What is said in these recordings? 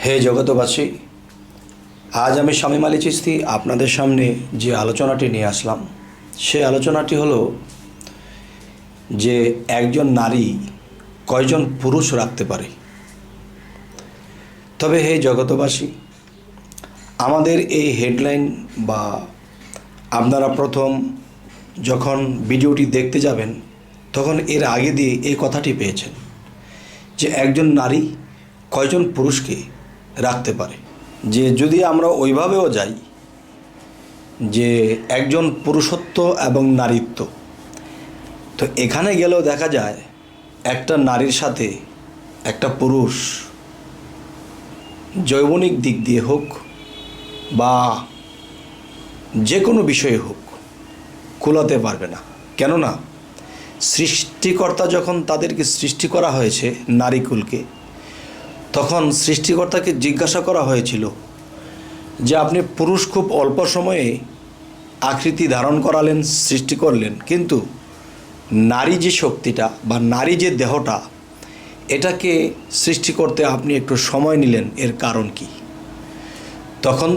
হে জগতবাসী, আজ আমি শামীম আলী চিশতি আপনাদের সামনে যে আলোচনাটি নিয়ে আসলাম সেই আলোচনাটি হলো যে একজন নারী কয়জন পুরুষ রাখতে পারে। তবে হে জগতবাসী, আমাদের এই হেডলাইন বা আপনারা প্রথম যখন ভিডিওটি দেখতে যাবেন তখন এর আগে দিয়ে এই কথাটি পেয়েছেন যে একজন নারী কয়জন পুরুষকে রাখতে পারে। যে যদি আমরা ওইভাবেও যাই যে একজন পুরুষত্ব এবং নারীত্ব, তো এখানে গেলেও দেখা যায় একটা নারীর সাথে একটা পুরুষ যৌবনিক দিক দিয়ে হোক বা যে কোনো বিষয়ে হোক কুলাতে পারবে না। কেননা সৃষ্টিকর্তা যখন তাদেরকে সৃষ্টি করা হয়েছে নারীকুলকে, তখন সৃষ্টিকর্তাকে জিজ্ঞাসা করা হয়েছিল যে আপনি পুরুষ খুব অল্প সময়ে আকৃতি ধারণ করালেন, সৃষ্টি করলেন, কিন্তু নারী যে শক্তিটা বা নারী যে দেহটা, এটাকে সৃষ্টি করতে আপনি একটু সময় নিলেন, এর কারণ কি? তখন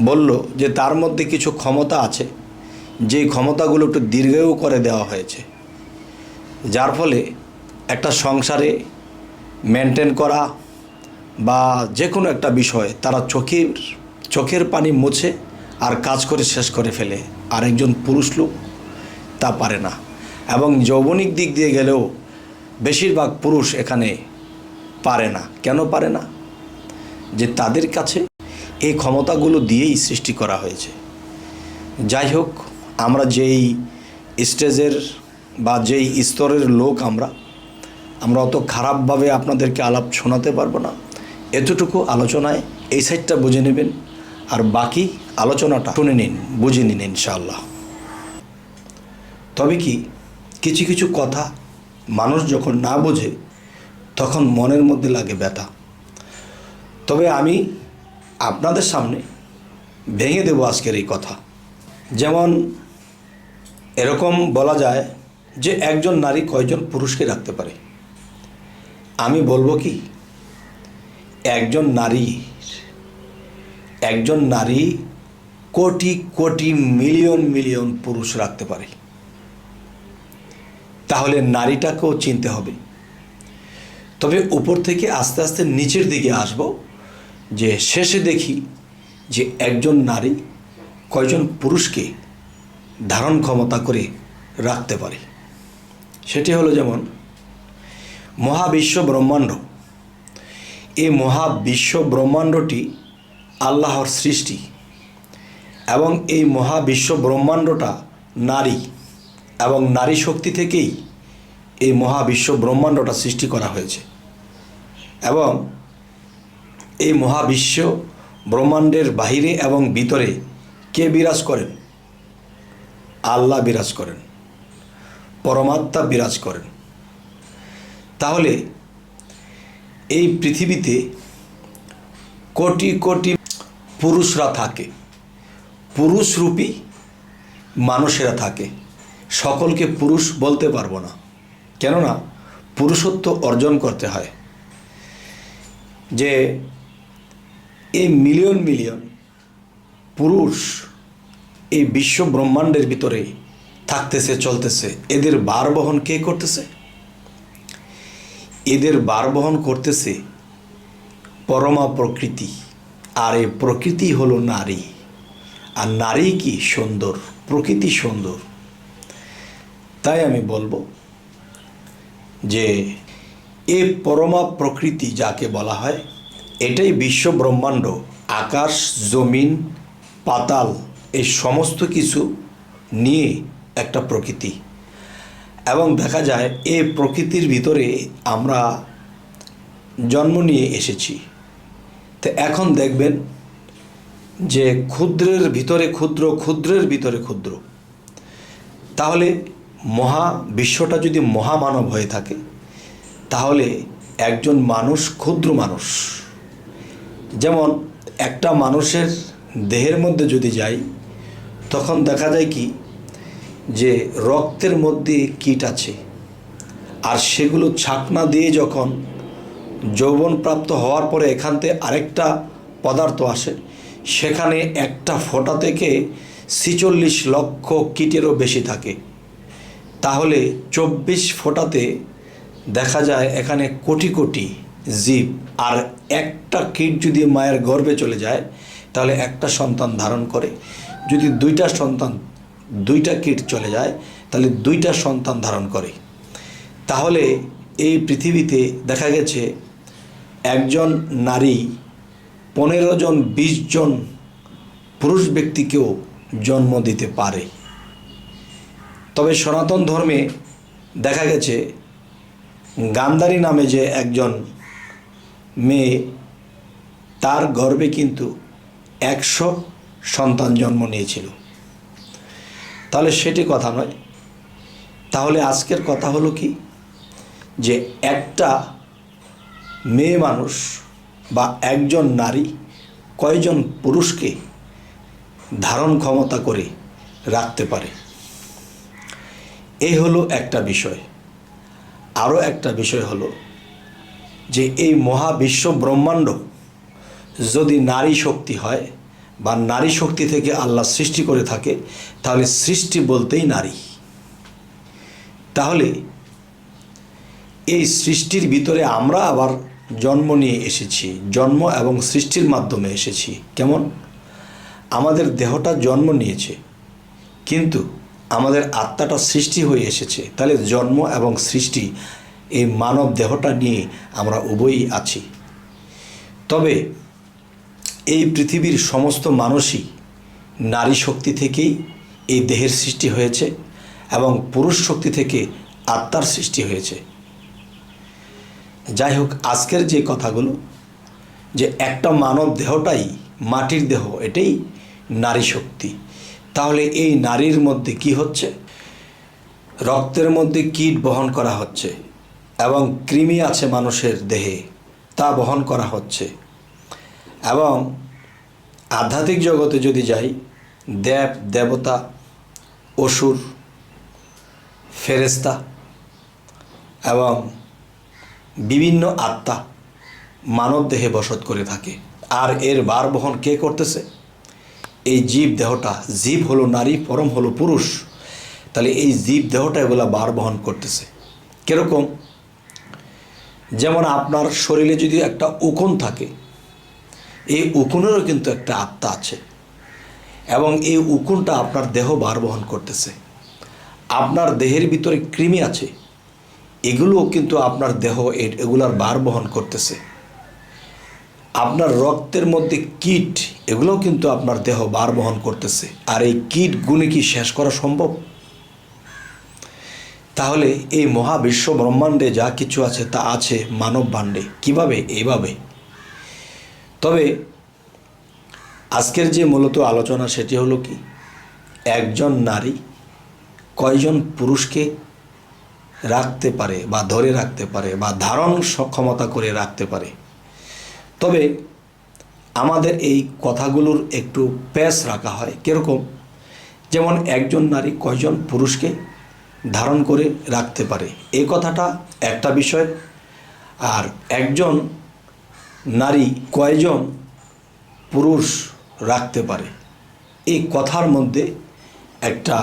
বলল যে তার মধ্যে কিছু ক্ষমতা আছে, যেই ক্ষমতাগুলো একটু দীর্ঘায়ু করে দেওয়া হয়েছে, যার ফলে একটা সংসারে মেনটেন করা বা যে কোনো একটা বিষয় তারা চোখের পানি মুছে আর কাজ করে শেষ করে ফেলে। আরেকজন পুরুষ লোক তা পারে না। এবং যৌবনিক দিক দিয়ে গেলেও বেশিরভাগ পুরুষ এখানে পারে না। কেন পারে না? যে তাদের কাছে এই ক্ষমতাগুলো দিয়েই সৃষ্টি করা হয়েছে। যাই হোক, আমরা যেই স্টেজের বা যেই স্তরের লোক আমরা অত খারাপভাবে আপনাদেরকে আলাপ শোনাতে পারবো না। এতটুকু আলোচনায় এই সাইডটা বুঝে নেবেন, আর বাকি আলোচনাটা শুনে নিন, বুঝে নিন ইনশাআল্লাহ। তবে কি কিছু কিছু কথা মানুষ যখন না বোঝে তখন মনের মধ্যে লাগে ব্যথা। তবে আমি আপনাদের সামনে ভেঙে দেব আজকের এই কথা। যেমন এরকম বলা যায় যে একজন নারী কয়জন পুরুষকে রাখতে পারে। আমি বলবো কি, একজন নারী কোটি কোটি মিলিয়ন মিলিয়ন পুরুষ রাখতে পারে। তাহলে নারীটাকেও চিনতে হবে। তবে উপর থেকে আস্তে আস্তে নিচের দিকে আসব, যে শেষে দেখি যে একজন নারী কয়জন পুরুষকে ধারণ ক্ষমতা করে রাখতে পারে। সেটি হলো যেমন মহাবিশ্ব ব্রহ্মাণ্ড। এই মহাবিশ্ব ব্রহ্মাণ্ডটি আল্লাহর সৃষ্টি, এবং এই মহাবিশ্ব ব্রহ্মাণ্ডটা নারী এবং নারী শক্তি থেকেই এই মহাবিশ্ব ব্রহ্মাণ্ডটা সৃষ্টি করা হয়েছে। এবং এই মহাবিশ্ব ব্রহ্মাণ্ডের বাহিরে এবং ভিতরে কে বিরাজ করেন? আল্লাহ বিরাজ করেন, পরমাত্মা বিরাজ করেন। তাহলে এই পৃথিবীতে কোটি কোটি পুরুষরা থাকে, পুরুষরূপী মানুষেরা থাকে। সকলকে পুরুষ বলতে পারবো না, কেননা পুরুষত্ব অর্জন করতে হয়। যে এই মিলিয়ন মিলিয়ন পুরুষ এই বিশ্ব ব্রহ্মাণ্ডের ভিতরে থাকতেছে, চলতেছে, এদের ভার বহন কে করতেছে? এদের ভার বহন করতেছে পরমা প্রকৃতি। আর এই প্রকৃতি হলো নারী। আর নারী কি সুন্দর, প্রকৃতি সুন্দর। তাই আমি বলবো যে এই পরমা প্রকৃতি যাকে বলা হয়, এটাই বিশ্ব ব্রহ্মাণ্ড, আকাশ, জমিন, পাতাল, এই সমস্ত কিছু নিয়ে একটা প্রকৃতি। এবং দেখা যায় এই প্রকৃতির ভিতরে আমরা জন্ম নিয়ে এসেছি। তো এখন দেখবেন যে ক্ষুদ্রের ভিতরে ক্ষুদ্র, ক্ষুদ্রের ভিতরে ক্ষুদ্র। তাহলে মহাবিশ্বটা যদি মহামানব হয়ে থাকে, তাহলে একজন মানুষ ক্ষুদ্র মানুষ। যেমন একটা মানুষের দেহের মধ্যে যদি যাই, তখন দেখা যায় কি যে রক্তের মধ্যে কীট আছে, আর সেগুলো ছাকনা দিয়ে যখন যৌবনপ্রাপ্ত হওয়ার পরে এখান থেকে আরেকটা পদার্থ আসে, সেখানে একটা ফোঁটা থেকে ৪৬ লক্ষ কীটেরও বেশি থাকে। তাহলে ২৪ ফোঁটাতে দেখা যায় এখানে কোটি কোটি জীব। আর একটা কীট যদি মায়ের গর্ভে চলে যায় তাহলে একটা সন্তান ধারণ করে। যদি দুইটা কীট চলে যায় তাহলে দুইটা সন্তান ধারণ করে। তাহলে এই পৃথিবীতে দেখা গেছে একজন নারী ১৫ জন ২০ জন পুরুষ ব্যক্তিকেও জন্ম দিতে পারে। তবে সনাতন ধর্মে দেখা গেছে গান্ধারী নামে যে একজন মেয়ে, তার গর্ভে কিন্তু ১০০ সন্তান জন্ম নিয়েছিল। তাহলে সেটি কথা নয়। তাহলে আজকের কথা হলো কি, যে একটা মেয়ে মানুষ বা একজন নারী কয়জন পুরুষকে ধারণ ক্ষমতা করে রাখতে পারে, এই হলো একটা বিষয়। আরও একটা বিষয় হলো যে এই মহাবিশ্ব ব্রহ্মাণ্ড যদি নারী শক্তি হয় বা নারী শক্তি থেকে আল্লাহ সৃষ্টি করে থাকে, তাহলে সৃষ্টি বলতেই নারী। তাহলে এই সৃষ্টির ভিতরে আমরা আবার জন্ম নিয়ে এসেছি, জন্ম এবং সৃষ্টির মাধ্যমে এসেছি। কেমন? আমাদের দেহটা জন্ম নিয়েছে, কিন্তু আমাদের আত্মাটা সৃষ্টি হয়ে এসেছে। তাহলে জন্ম এবং সৃষ্টি, এই মানব দেহটা নিয়ে আমরা উভয়ই আছি। তবে এই পৃথিবীর সমস্ত মানুষই নারী শক্তি থেকেই এই দেহের সৃষ্টি হয়েছে এবং পুরুষ শক্তি থেকে আত্মার সৃষ্টি হয়েছে। যাই হোক, আজকের যে কথাগুলো, যে একটা মানব দেহটাই মাটির দেহ, এটাই নারী শক্তি। তাহলে এই নারীর মধ্যে কি হচ্ছে? রক্তের মধ্যে কীট বহন করা হচ্ছে এবং কৃমি আছে মানুষের দেহে, তা বহন করা হচ্ছে। এবং আধ্যাত্মিক জগতে যদি যাই, দেব দেবতা, অসুর, ফেরেশতা এবং বিভিন্ন আত্মা মানব দেহে বসত করে থাকে। আর এর ভার বহন কে করতেছে? এই জীব দেহটা। জীব হলো নারী, পরম হলো পুরুষ। তাহলে এই জীব দেহটা এগুলা ভার বহন করতেছে। কীরকম? যেমন আপনার শরীরে যদি একটা উকুন থাকে, এই উকুনেরও কিন্তু একটা আত্মা আছে এবং এই উকুনটা আপনার দেহ ভার বহন করতেছে। আপনার দেহের ভিতরে কৃমি আছে, এগুলোও কিন্তু আপনার দেহ এগুলার ভার বহন করতেছে। আপনার রক্তের মধ্যে কীট, এগুলোও কিন্তু আপনার দেহ ভার বহন করতেছে। আর এই কীট গুণে কি শেষ করা সম্ভব? তাহলে এই মহাবিশ্ব ব্রহ্মাণ্ডে যা কিছু আছে তা আছে মানব ভাণ্ডে। কিভাবে? এইভাবে। তবে আজকের যে মূলত আলোচনা, সেটি হলো কি, একজন নারী কয়জন পুরুষকে রাখতে পারে বা ধরে রাখতে পারে বা ধারণ ক্ষমতা করে রাখতে পারে। তবে আমাদের এই কথাগুলোর একটু প্যাচ রাখা হয়। কীরকম? যেমন একজন নারী কয়জন পুরুষকে ধারণ করে রাখতে পারে, এই কথাটা একটা বিষয়। আর একজন নারী কয়জন পুরুষ রাখতে পারে, এই কথার মধ্যে একটা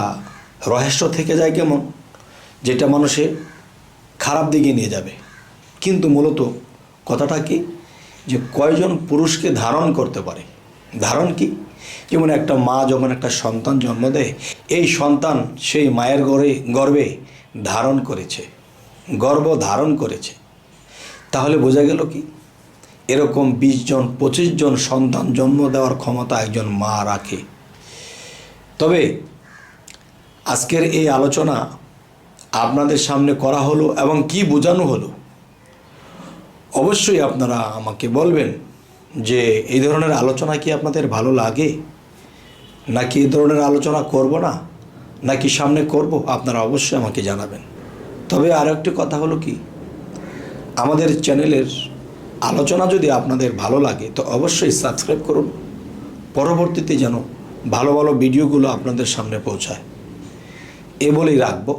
রহস্য থেকে যায়। কেমন? যেটা মানুষে খারাপ দিকে নিয়ে যাবে। কিন্তু মূলত কথাটা কি, যে কয়জন পুরুষকে ধারণ করতে পারে। ধারণ কি? যেমন একটা মা যখন একটা সন্তান জন্ম দেয়, এই সন্তান সেই মায়ের গর্ভে ধারণ করেছে, গর্ভ ধারণ করেছে। তাহলে বোঝা গেল কি, এরকম ২০ জন ২৫ জন সন্তান জন্ম দেওয়ার ক্ষমতা একজন মা রাখে। তবে আজকের এই আলোচনা আপনাদের সামনে করা হলো এবং কি বোঝানো হলো, অবশ্যই আপনারা আমাকে বলবেন যে এই ধরনের আলোচনা কি আপনাদের ভালো লাগে, নাকি এই ধরনের আলোচনা করব না, নাকি সামনে করব, আপনারা অবশ্যই আমাকে জানাবেন। তবে আরও একটি কথা হলো কি, আমাদের চ্যানেলের আলোচনা যদি আপনাদের ভালো লাগে তো অবশ্যই সাবস্ক্রাইব করুন, পরবর্তীতে যেন ভালো ভালো ভিডিওগুলো আপনাদের সামনে পৌঁছায়। এ বলেই রাখবো।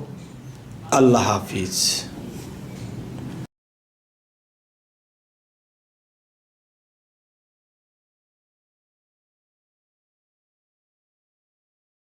আল্লাহ হাফিজ।